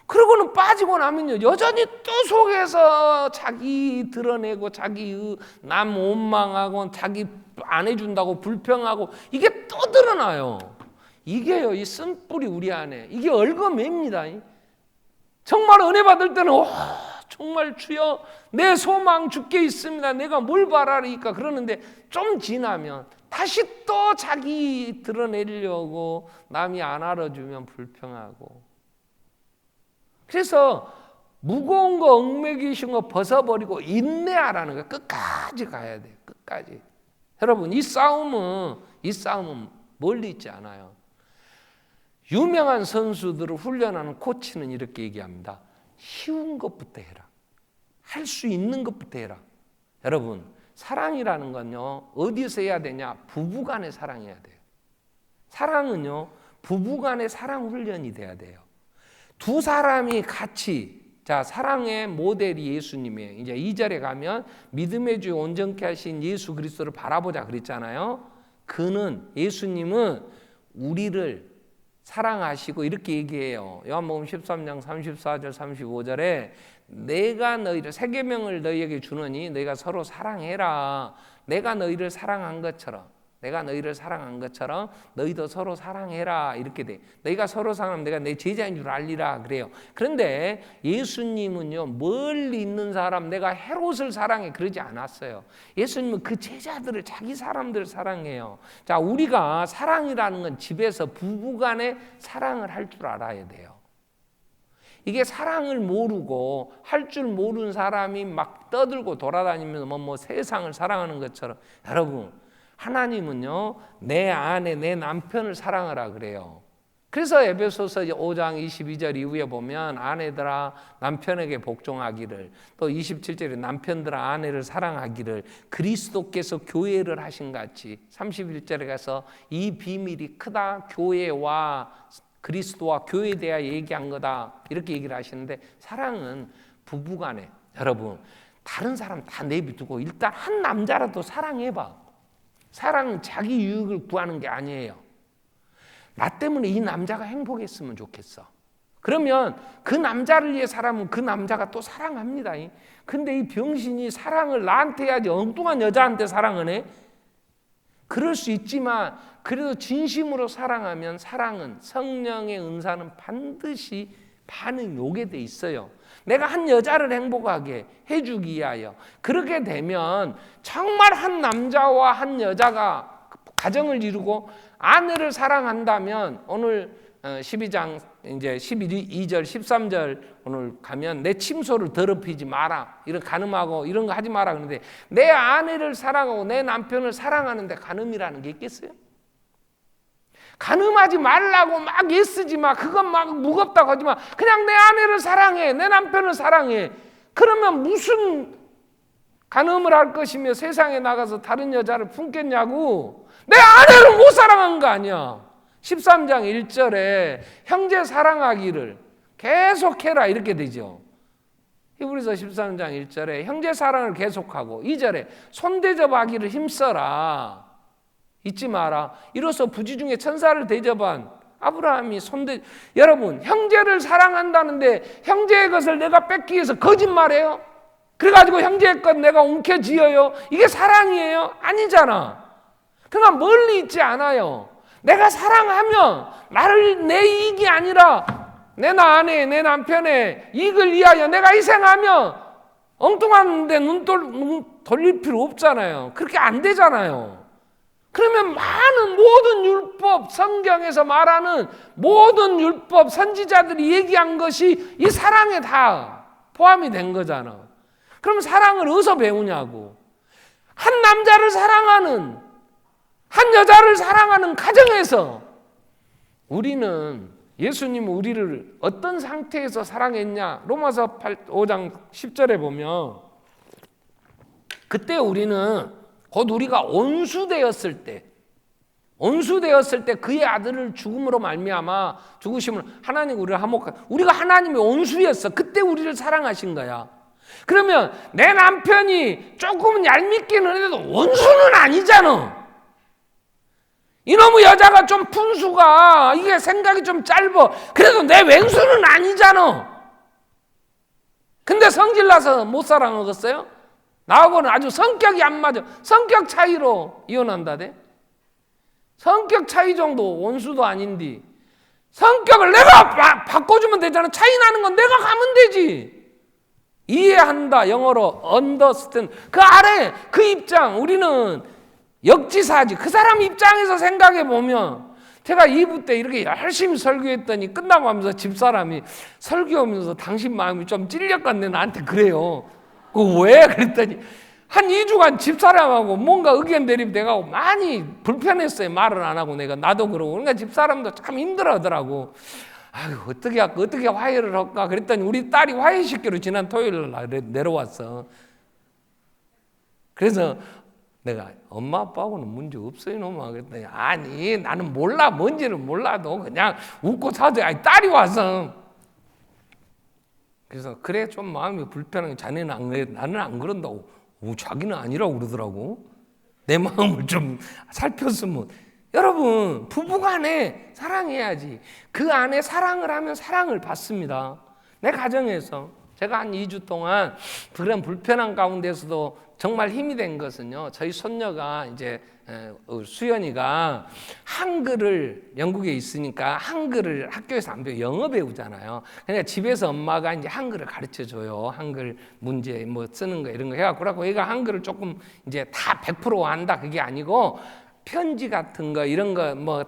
그러고는 빠지고 나면요, 여전히 또 속에서 자기 드러내고, 자기 남 원망하고, 자기 안 해준다고 불평하고, 이게 또 드러나요. 이게요, 이 쓴뿌리 우리 안에. 이게 얽어맵니다. 정말 은혜 받을 때는 정말 주여, 내 소망 주께 있습니다. 내가 뭘 바라리까. 그러는데 좀 지나면 다시 또 자기 드러내려고, 남이 안 알아주면 불평하고. 그래서 무거운 거, 얽매기신 거 벗어버리고 인내하라는 거예요. 끝까지 가야 돼요. 끝까지. 여러분, 이 싸움은 멀리 있지 않아요. 유명한 선수들을 훈련하는 코치는 이렇게 얘기합니다. 쉬운 것부터 해라. 할 수 있는 것부터 해라. 여러분, 사랑이라는 건요, 어디서 해야 되냐? 부부간에 사랑해야 돼요. 사랑은요, 부부간의 사랑 훈련이 돼야 돼요. 두 사람이 같이, 자, 사랑의 모델이 예수님이에요. 이제 2절에 가면 믿음의 주 온전케 하신 예수 그리스도를 바라보자 그랬잖아요. 예수님은 우리를 사랑하시고 이렇게 얘기해요. 요한복음 13장 34절 35절에 내가 너희를 새 계명을 너희에게 주노니 너희가 서로 사랑해라. 내가 너희를 사랑한 것처럼 너희도 서로 사랑해라. 이렇게 돼. 너희가 서로 사랑하면 내가 내 제자인 줄 알리라 그래요. 그런데 예수님은요, 멀리 있는 사람, 내가 헤롯을 사랑해 그러지 않았어요. 예수님은 그 제자들을, 자기 사람들을 사랑해요. 자, 우리가 사랑이라는 건 집에서 부부간의 사랑을 할 줄 알아야 돼요. 이게 사랑을 모르고 할 줄 모르는 사람이 막 떠들고 돌아다니면서 뭐 세상을 사랑하는 것처럼, 여러분, 하나님은요, 내 아내, 내 남편을 사랑하라 그래요. 그래서 에베소서 5장 22절 이후에 보면 아내들아 남편에게 복종하기를, 또 27절에 남편들아 아내를 사랑하기를 그리스도께서 교회를 하신 같이, 31절에 가서 이 비밀이 크다, 교회와 그리스도와 교회에 대하여 얘기한 거다, 이렇게 얘기를 하시는데, 사랑은 부부간에, 여러분, 다른 사람 다 내비두고 일단 한 남자라도 사랑해봐. 사랑은 자기 유익을 구하는 게 아니에요. 나 때문에 이 남자가 행복했으면 좋겠어. 그러면 그 남자를 위해 살아면 그 남자가 또 사랑합니다. 근데 이 병신이 사랑을 나한테 해야지 엉뚱한 여자한테 사랑을 해? 그럴 수 있지만 그래도 진심으로 사랑하면, 사랑은, 성령의 은사는 반드시 반응이 오게 돼 있어요. 내가 한 여자를 행복하게 해주기 위하여. 그렇게 되면 정말 한 남자와 한 여자가 가정을 이루고 아내를 사랑한다면, 오늘 12장 이제 12절 13절 오늘 가면 내 침소를 더럽히지 마라, 이런 간음하고 이런 거 하지 마라 그러는데, 내 아내를 사랑하고 내 남편을 사랑하는데 간음이라는 게 있겠어요? 간음하지 말라고 막 애쓰지 마. 그건 막 무겁다고 하지 마. 그냥 내 아내를 사랑해, 내 남편을 사랑해. 그러면 무슨 간음을 할 것이며 세상에 나가서 다른 여자를 품겠냐고. 내 아내를 못 사랑한 거 아니야. 13장 1절에 형제 사랑하기를 계속해라 이렇게 되죠. 히브리서 13장 1절에 형제 사랑을 계속하고, 2절에 손대접하기를 힘써라. 잊지 마라. 이로써 부지 중에 천사를 대접한 아브라함이 여러분, 형제를 사랑한다는데 형제의 것을 내가 뺏기 위해서 거짓말해요? 그래가지고 형제의 것 내가 움켜쥐어요? 이게 사랑이에요? 아니잖아. 그러니까 멀리 있지 않아요. 내가 사랑하면 내 이익이 아니라 내 아내, 내 남편의 이익을 위하여 내가 희생하면 엉뚱한 데 눈 돌릴 필요 없잖아요. 그렇게 안 되잖아요. 그러면 많은 모든 율법, 성경에서 말하는 모든 율법, 선지자들이 얘기한 것이 이 사랑에 다 포함이 된 거잖아. 그럼 사랑을 어디서 배우냐고. 한 남자를 사랑하는, 한 여자를 사랑하는 가정에서. 우리는, 예수님은 우리를 어떤 상태에서 사랑했냐? 로마서 5장 10절에 보면, 그때 우리는 곧 우리가 온수되었을 때 그의 아들을 죽음으로 말미암아 죽으심을 하나님 우리를 우리가 하나님의 온수였어. 그때 우리를 사랑하신 거야. 그러면 내 남편이 조금은 얄밉기는 해도 원수는 아니잖아. 이놈의 여자가 좀 푼수가, 이게 생각이 좀 짧아. 그래도 내 왼수는 아니잖아. 근데 성질나서 못 사랑하겠어요? 나하고는 아주 성격이 안 맞아. 성격 차이로 이혼한다대. 성격 차이 정도 원수도 아닌데 성격을 내가 바꿔주면 되잖아. 차이 나는 건 내가 가면 되지. 이해한다, 영어로 understand. 그 아래 그 입장, 우리는 역지사지. 그 사람 입장에서 생각해 보면, 제가 2부 때 이렇게 열심히 설교했더니 끝나고 하면서 집사람이 설교하면서 당신 마음이 좀 찔렸겠네 나한테 그래요. 왜? 그랬더니 한 2주간 집사람하고 뭔가 의견 대립돼가고 많이 불편했어요. 말을 안 하고 나도 그러고. 그러니까 집사람도 참 힘들어하더라고. 아유, 어떻게 화해를 할까? 그랬더니 우리 딸이 화해시키러 지난 토요일 날 내려왔어. 그래서 내가 엄마 아빠하고는 문제 없어요 이놈아 그랬더니 아니 나는 몰라 뭔지는 몰라도 그냥 웃고 사줘. 아니 딸이 와서 그래서 그래 좀 마음이 불편한 게 자네는 안 그래 나는 안 그런다고. 자기는 아니라고 그러더라고. 내 마음을 좀 살폈으면. 여러분 부부간에 사랑해야지. 그 안에 사랑을 하면 사랑을 받습니다. 내 가정에서 제가 한 2주 동안 그런 불편한 가운데서도 정말 힘이 된 것은요. 저희 손녀가 이제 수연이가 한글을 영국에 있으니까 한글을 학교에서 안 배워 영어 배우잖아요. 그러니까 집에서 엄마가 이제 한글을 가르쳐 줘요. 한글 문제 뭐 쓰는 거 이런 거 해갖고 그러고 얘가 한글을 조금 이제 다 100% 안다 그게 아니고 편지 같은 거 이런 거 뭐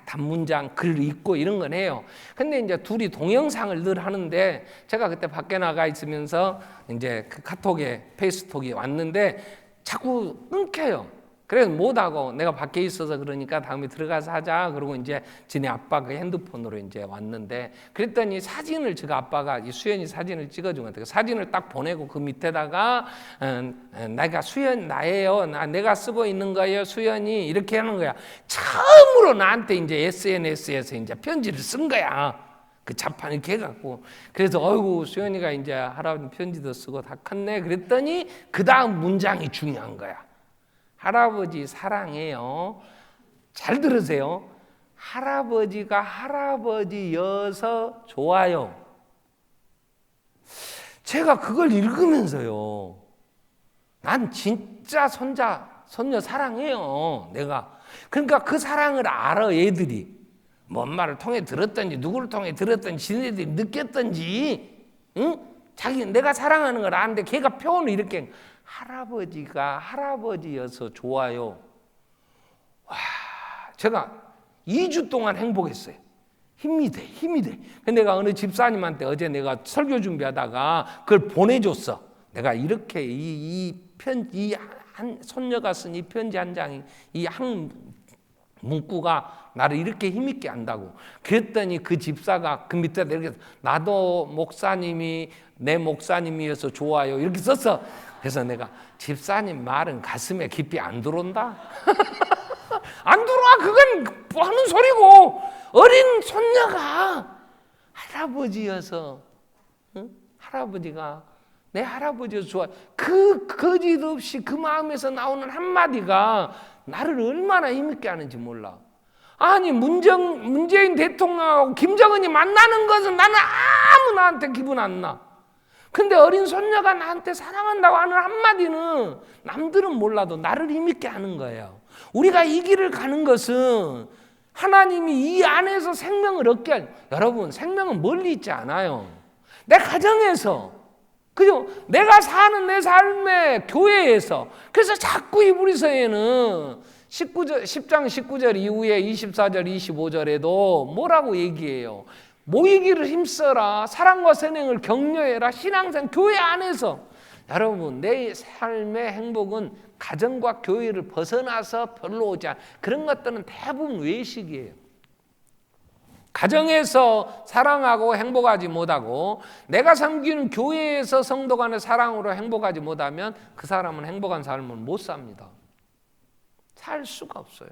단문장 글 읽고 이런 건 해요. 근데 이제 둘이 동영상을 늘 하는데 제가 그때 밖에 나가 있으면서 이제 그 카톡에 페이스톡이 왔는데 자꾸 끊겨요. 그래서 못하고 내가 밖에 있어서 그러니까 다음에 들어가서 하자 그러고 이제 지네 아빠 그 핸드폰으로 이제 왔는데 그랬더니 사진을 제가 아빠가 이 수연이 사진을 찍어준 것 같아요. 사진을 딱 보내고 그 밑에다가 내가 수연 나예요. 내가 쓰고 있는 거예요. 수연이 이렇게 하는 거야. 처음으로 나한테 이제 SNS에서 이제 편지를 쓴 거야. 그 자판 이렇게 해갖고 그래서 어이구 수연이가 이제 할아버지 편지도 쓰고 다 컸네 그랬더니 그 다음 문장이 중요한 거야. 할아버지 사랑해요. 잘 들으세요. 할아버지가 할아버지여서 좋아요. 제가 그걸 읽으면서요. 난 진짜 손녀 사랑해요. 내가. 그러니까 그 사랑을 알아 애들이. 뭐 엄마를 통해 들었든지 누구를 통해 들었든지 지네들이 느꼈든지 응? 내가 사랑하는 걸 아는데 걔가 표현을 이렇게 할아버지가 할아버지여서 좋아요. 와, 제가 2주 동안 행복했어요. 힘이 돼. 근데 내가 어느 집사님한테 어제 내가 설교 준비하다가 그걸 보내줬어. 내가 이렇게 이 한 손녀가 쓴 이 편지 한 장이 이 한 문구가 나를 이렇게 힘있게 한다고. 그랬더니 그 집사가 그 밑에 이렇게 나도 목사님이 내 목사님이어서 좋아요 이렇게 썼어. 그래서 내가 집사님 말은 가슴에 깊이 안 들어온다. 안 들어와. 그건 뭐 하는 소리고. 어린 손녀가 할아버지여서 응? 할아버지가 내 할아버지여서 좋아. 그 거짓 없이 그 마음에서 나오는 한마디가 나를 얼마나 힘있게 하는지 몰라. 아니 문재인 대통령하고 김정은이 만나는 것은 나는 아무 나한테 기분 안 나. 근데 어린 손녀가 나한테 사랑한다고 하는 한마디는 남들은 몰라도 나를 힘있게 하는 거예요. 우리가 이 길을 가는 것은 하나님이 이 안에서 생명을 얻게 할. 여러분 생명은 멀리 있지 않아요. 내 가정에서 그죠? 내가 사는 내 삶의 교회에서. 그래서 자꾸 이브리서에는 10장 19절 이후에 24절 25절에도 뭐라고 얘기해요? 모이기를 힘써라. 사랑과 선행을 격려해라. 신앙생 교회 안에서. 여러분 내 삶의 행복은 가정과 교회를 벗어나서 별로 오지 않아. 그런 것들은 대부분 외식이에요. 가정에서 사랑하고 행복하지 못하고 내가 섬기는 교회에서 성도 간의 사랑으로 행복하지 못하면 그 사람은 행복한 삶을 못 삽니다. 살 수가 없어요.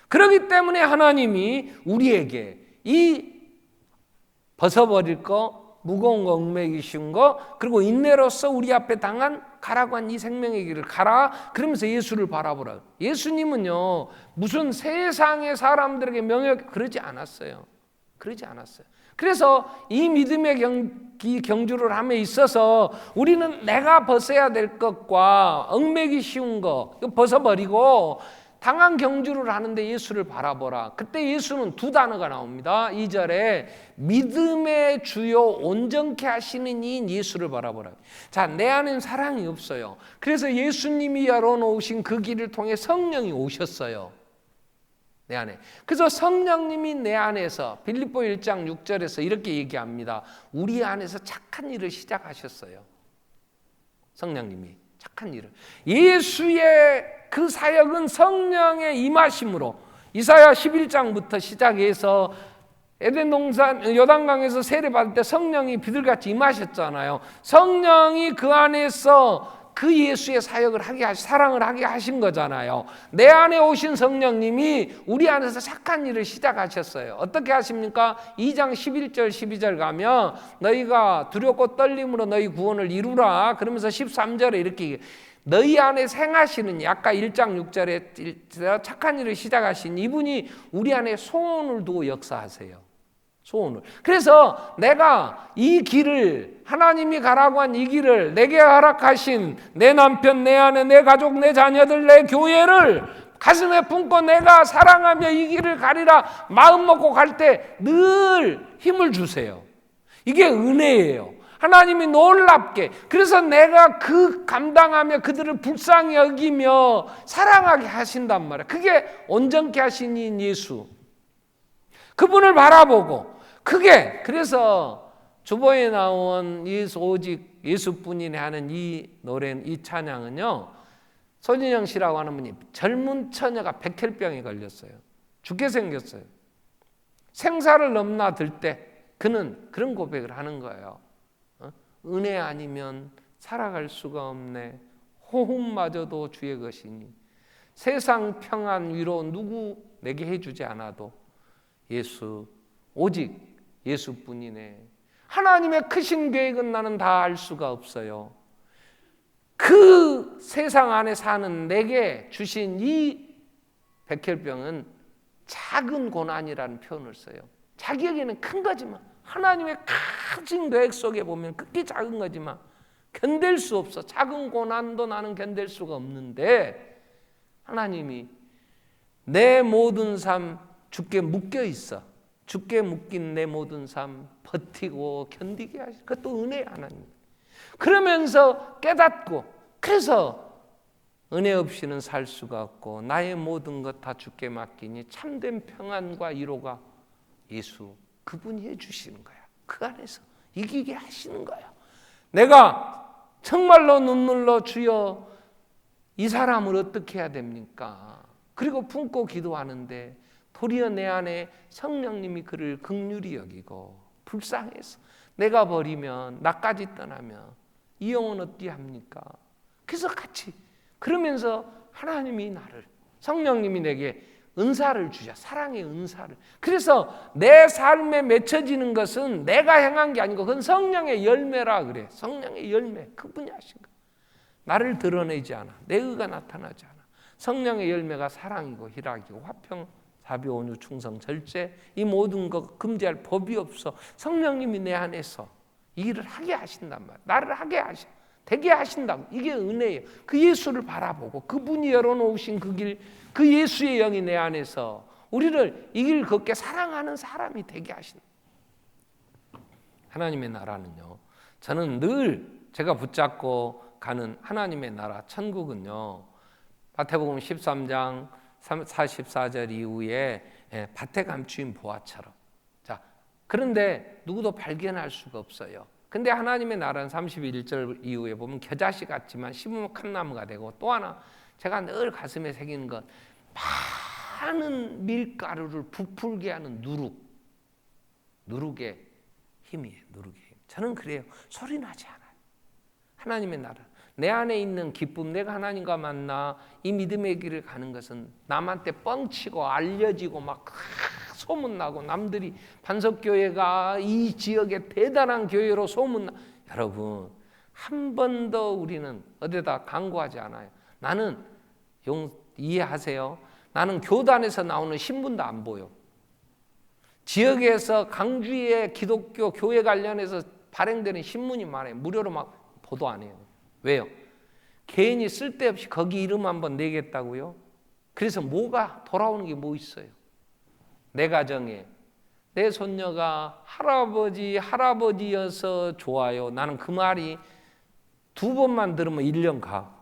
그렇기 때문에 하나님이 우리에게 이 벗어버릴 거, 무거운 거, 얽매기 쉬운 거, 그리고 인내로서 우리 앞에 당한 가라고 한 이 생명의 길을 가라. 그러면서 예수를 바라보라. 예수님은요 무슨 세상의 사람들에게 그러지 않았어요. 그래서 이 믿음의 경주를 함에 있어서 우리는 내가 벗어야 될 것과 얽매기 쉬운 거 벗어버리고 당한 경주를 하는데 예수를 바라보라. 그때 예수는 두 단어가 나옵니다. 2절에 믿음의 주요 온전케 하시는 이인 예수를 바라보라. 자, 내 안엔 사랑이 없어요. 그래서 예수님이 열어놓으신 그 길을 통해 성령이 오셨어요. 내 안에. 그래서 성령님이 내 안에서 빌립보 1장 6절에서 이렇게 얘기합니다. 우리 안에서 착한 일을 시작하셨어요. 성령님이 착한 일을. 예수의 그 사역은 성령의 임하심으로 이사야 11장부터 시작해서 에덴 동산 요단강에서 세례받을 때 성령이 비둘같이 임하셨잖아요. 성령이 그 안에서 그 예수의 사역을 사랑을 하게 하신 거잖아요. 내 안에 오신 성령님이 우리 안에서 착한 일을 시작하셨어요. 어떻게 하십니까? 2장 11절 12절 가면 너희가 두렵고 떨림으로 너희 구원을 이루라. 그러면서 13절에 이렇게 너희 안에 생하시는, 아까 1장 6절에 착한 일을 시작하신 이분이 우리 안에 소원을 두고 역사하세요. 소원을. 그래서 내가 이 길을, 하나님이 가라고 한 이 길을, 내게 허락하신 내 남편, 내 아내, 내 가족, 내 자녀들, 내 교회를 가슴에 품고 내가 사랑하며 이 길을 가리라 마음 먹고 갈 때 늘 힘을 주세요. 이게 은혜예요. 하나님이 놀랍게, 그래서 내가 그 감당하며 그들을 불쌍히 여기며 사랑하게 하신단 말이에요. 그게 온전케 하신 이 예수, 그분을 바라보고, 그게, 그래서 주보에 나온 예수, 오직 예수뿐이네 하는 이 노래, 이 찬양은요, 손인영 씨라고 하는 분이 젊은 처녀가 백혈병에 걸렸어요. 죽게 생겼어요. 생사를 넘나들 때 그는 그런 고백을 하는 거예요. 은혜 아니면 살아갈 수가 없네. 호흡마저도 주의 것이니 세상 평안 위로 누구 내게 해주지 않아도 예수, 오직 예수뿐이네. 하나님의 크신 계획은 나는 다 알 수가 없어요. 그 세상 안에 사는 내게 주신 이 백혈병은 작은 고난이라는 표현을 써요. 자기에게는 큰 거지만 하나님의 큰 계획 속에 보면 극히 작은 거지만 견딜 수 없어. 작은 고난도 나는 견딜 수가 없는데 하나님이 내 모든 삶 주께 묶여 있어. 주께 묶인 내 모든 삶 버티고 견디게 하시. 그것도 은혜 하나님. 그러면서 깨닫고, 그래서 은혜 없이는 살 수가 없고 나의 모든 것 다 주께 맡기니 참된 평안과 위로가 예수, 그분이 해주시는 거야. 그 안에서 이기게 하시는 거야. 내가 정말로 눈물로 주여 이 사람을 어떻게 해야 됩니까? 그리고 품고 기도하는데 도리어 내 안에 성령님이 그를 긍휼히 여기고 불쌍해서 내가 버리면, 나까지 떠나면 이 영혼 어찌 합니까? 그래서 같이 그러면서 하나님이 나를, 성령님이 내게 은사를 주셔. 사랑의 은사를. 그래서 내 삶에 맺혀지는 것은 내가 행한 게 아니고 그건 성령의 열매라 그래. 성령의 열매. 그분이 하신 거. 나를 드러내지 않아. 내 의가 나타나지 않아. 성령의 열매가 사랑이고 희락이고 화평, 자비, 온유, 충성, 절제, 이 모든 것 금지할 법이 없어. 성령님이 내 안에서 이 일을 하게 하신단 말이야. 나를 하게 하셔. 되게 하신다고. 이게 은혜예요. 그 예수를 바라보고 그분이 열어놓으신 그 길, 그 예수의 영이 내 안에서 우리를 이 길 걷게 사랑하는 사람이 되게 하신다. 하나님의 나라는요, 저는 늘 제가 붙잡고 가는 하나님의 나라, 천국은요, 마태복음 13장 44절 이후에 밭에 감추인 보화처럼. 자, 그런데 누구도 발견할 수가 없어요. 근데 하나님의 나라는 31절 이후에 보면 겨자씨 같지만 심으면 감나무가 되고, 또 하나 제가 늘 가슴에 새기는 것, 많은 밀가루를 부풀게 하는 누룩의 힘이에요. 누룩의 힘. 저는 그래요. 소리 나지 않아요. 하나님의 나라, 내 안에 있는 기쁨, 내가 하나님과 만나 이 믿음의 길을 가는 것은 남한테 뻥치고 알려지고 막 소문나고 남들이 반석교회가 이 지역의 대단한 교회로 소문나. 여러분, 한 번도 우리는 어디다 광고하지 않아요. 나는 이해하세요? 나는 교단에서 나오는 신문도 안 보여. 지역에서 강주의 기독교 교회 관련해서 발행되는 신문이 많아요. 무료로 막 보도 안 해요. 왜요? 괜히 쓸데없이 거기 이름 한번 내겠다고요? 그래서 뭐가 돌아오는 게 뭐 있어요? 내 가정에 내 손녀가 할아버지여서 좋아요. 나는 그 말이 2번만 들으면 1년 가.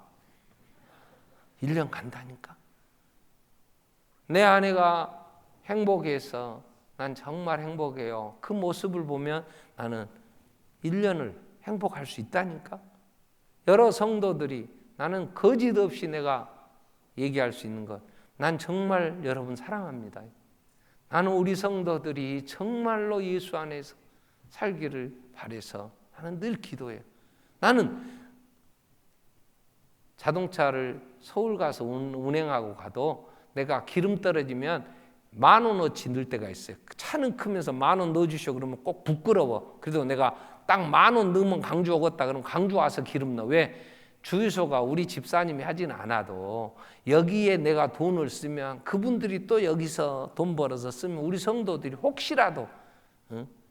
1년 간다니까. 내 아내가 행복해서 난 정말 행복해요. 그 모습을 보면 나는 1년을 행복할 수 있다니까. 여러 성도들이, 나는 거짓 없이 내가 얘기할 수 있는 것, 난 정말 여러분 사랑합니다. 나는 우리 성도들이 정말로 예수 안에서 살기를 바라서 나는 늘 기도해요. 나는 자동차를 서울 가서 운행하고 가도 내가 기름 떨어지면 10,000원어치 넣을 때가 있어요. 차는 크면서 10,000원 넣어주시오 그러면 꼭 부끄러워. 그래도 내가 딱 10,000원 넣으면 강주 오겠다 그러면 강주 와서 기름 넣어. 왜? 주유소가 우리 집사님이 하진 않아도 여기에 내가 돈을 쓰면 그분들이 또 여기서 돈 벌어서 쓰면 우리 성도들이 혹시라도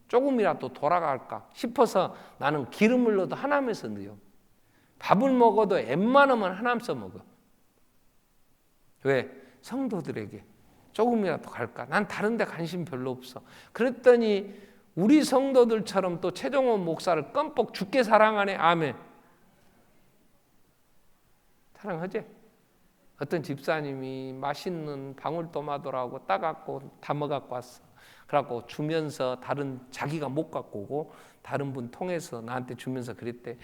조금이라도 돌아갈까 싶어서 나는 기름을 넣어도 하나면서 넣어요. 밥을 먹어도 웬만하면 하나면서 먹어. 왜? 성도들에게 조금이라도 갈까? 난 다른 데 관심 별로 없어. 그랬더니 우리 성도들처럼 또 최종원 목사를 껌뻑 죽게 사랑하네. 아멘. 사랑하지? 어떤 집사님이 맛있는 방울토마토라고 따갖고 담아갖고 왔어. 그래갖고 주면서 자기가 못 갖고 오고 다른 분 통해서 나한테 주면서 그랬대.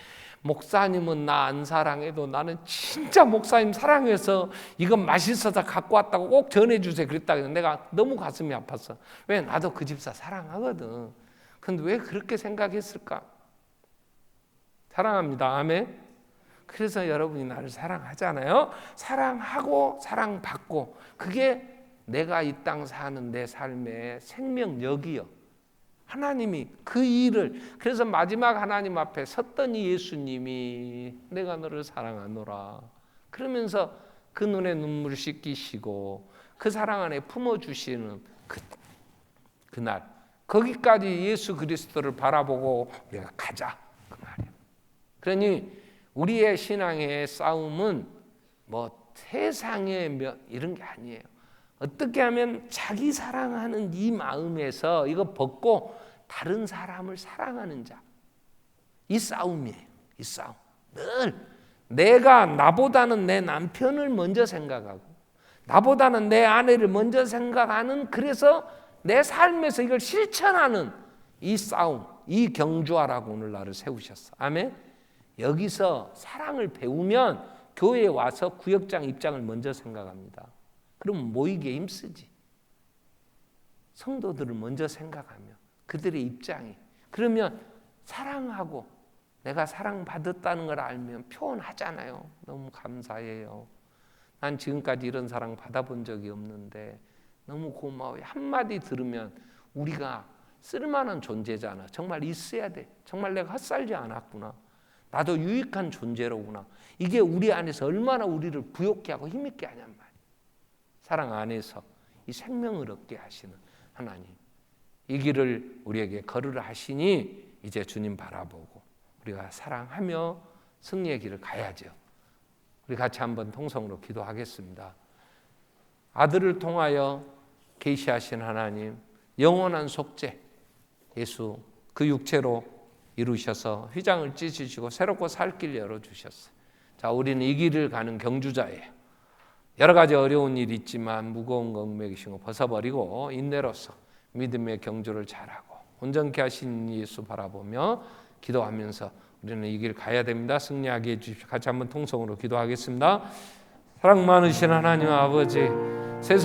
목사님은 나 안 사랑해도 나는 진짜 목사님 사랑해서 이건 맛있어서 갖고 왔다고 꼭 전해주세요. 그랬다. 내가 너무 가슴이 아팠어. 왜? 나도 그 집사 사랑하거든. 근데 왜 그렇게 생각했을까? 사랑합니다. 아멘. 그래서 여러분이 나를 사랑하잖아요. 사랑하고 사랑받고 그게 내가 이 땅 사는 내 삶의 생명력이요. 하나님이 그 일을 그래서 마지막 하나님 앞에 섰더니 예수님이 내가 너를 사랑하노라 그러면서 그 눈에 눈물을 씻기시고 그 사랑 안에 품어주시는 그날 거기까지 예수 그리스도를 바라보고 우리가 가자 그 말이에요. 그러니 우리의 신앙의 싸움은 뭐 세상의 이런 게 아니에요. 어떻게 하면 자기 사랑하는 이 마음에서 이거 벗고 다른 사람을 사랑하는 자. 이 싸움이에요. 이 싸움. 늘 내가 나보다는 내 남편을 먼저 생각하고 나보다는 내 아내를 먼저 생각하는 그래서 내 삶에서 이걸 실천하는 이 싸움, 이 경주하라고 오늘 나를 세우셨어. 아멘. 여기서 사랑을 배우면 교회에 와서 구역장 입장을 먼저 생각합니다. 그럼 모이기에 힘쓰지. 성도들을 먼저 생각하며 그들의 입장이 그러면 사랑하고 내가 사랑받았다는 걸 알면 표현하잖아요. 너무 감사해요. 난 지금까지 이런 사랑 받아본 적이 없는데 너무 고마워요. 한마디 들으면 우리가 쓸만한 존재잖아. 정말 있어야 돼. 정말 내가 헛살지 않았구나. 나도 유익한 존재로구나. 이게 우리 안에서 얼마나 우리를 부욕케 하고 힘있게 하냔 말이야. 사랑 안에서 이 생명을 얻게 하시는 하나님. 이 길을 우리에게 걸으라 하시니 이제 주님 바라보고 우리가 사랑하며 승리의 길을 가야죠. 우리 같이 한번 통성으로 기도하겠습니다. 아들을 통하여 계시하신 하나님, 영원한 속죄 예수 그 육체로 이루셔서 휘장을 찢으시고 새롭고 살 길 열어주셨어요. 자, 우리는 이 길을 가는 경주자예요. 여러 가지 어려운 일이 있지만 무거운 거 얽매기신 거 벗어버리고 인내로서 믿음의 경주를 잘하고 온전케 하신 예수 바라보며 기도하면서 우리는 이 길 가야 됩니다. 승리하게 해주십시오. 같이 한번 통성으로 기도하겠습니다. 사랑 많으신 하나님 아버지, 세상